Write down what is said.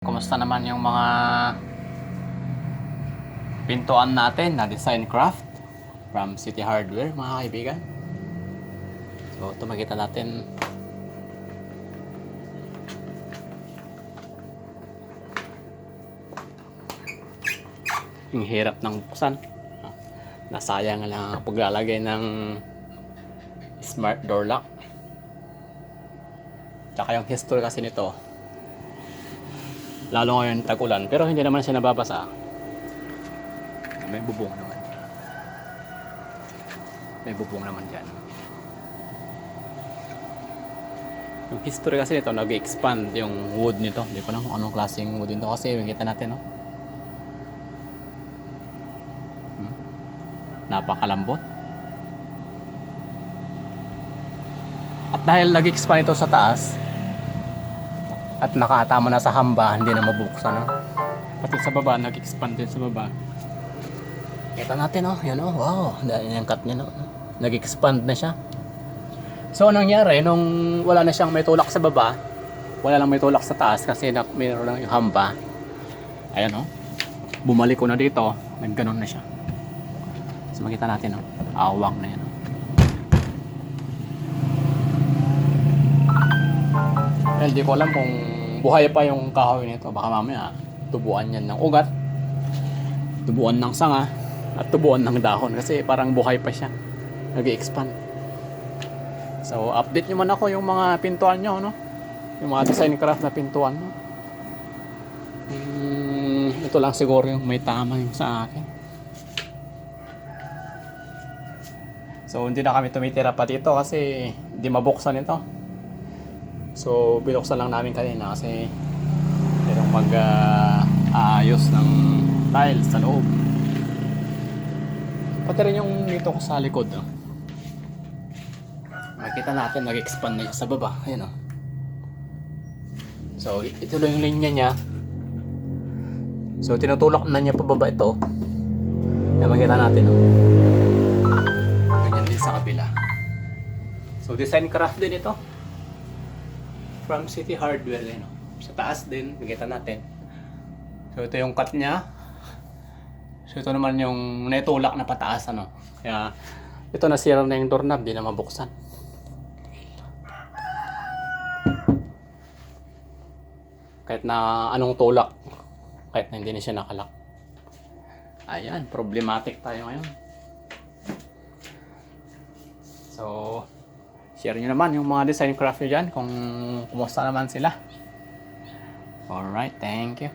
Kumusta naman yung mga pintuan natin na design craft from City Hardware, mga kaibigan? So ito makita natin yung hirap ng buksan. Nasayang lang ang paglalagay ng smart door lock. Tsaka yung history kasi nito, lalo ngayon tag-ulan, pero hindi naman siya nababasa. May bubong naman. May bubong naman dyan. Yung history kasi nito, nag-expand yung wood nito. Hindi ko alam kung anong klaseng wood nito kasi makita natin, no? Napakalambot. At dahil nag-expand ito sa taas at nakatama na sa hamba, hindi na mabuksan, no? Pati sa baba, nag-expand din sa baba. Kita natin, oh. Yan, oh. Wow. Dahil yung cut niya, no? Nag-expand na siya. So, anong nangyari? Nung wala na siyang may tulak sa baba, wala lang may tulak sa taas kasi mayroon lang yung hamba. Ayan, oh. Bumalik ko na dito. Nagganon na siya. So, makita natin, oh. Awak na yan, oh. Well, di ko alam kung buhay pa yung kahoy nito. Baka mamaya, tubuan yan ng ugat, tubuan ng sanga, at tubuan ng dahon kasi parang buhay pa siya, nag-expand. So update nyo man ako yung mga pintuan nyo, no? Yung mga design craft na pintuan, no? Ito lang siguro yung may tama yung sa akin. So hindi na kami tumitira pa dito kasi hindi mabuksan ito. So binuksan lang namin kanina kasi merong mag-aayos ng tiles sa loob. Pati rin yung dito ko sa likod, no? Makita natin nag-expand na siya sa baba. Ayan, oh. So ito lang yung linya niya. So tinutulak na niya pababa ito. Ayan, makita natin, oh. Ganyan din sa kabila. So design craft din ito from City Hardware, no? Sa taas din, makita natin. So ito yung cut niya. So ito naman yung naitulak na pataas, ano. Kaya ito nasira na yung doorknob, di na mabuksan. Kahit na anong tulak, kahit na hindi na siya nakalak. Ayan, problematic tayo ngayon. So share nyo naman yung mga design craft nyo dyan kung kumusta naman sila. Alright, thank you.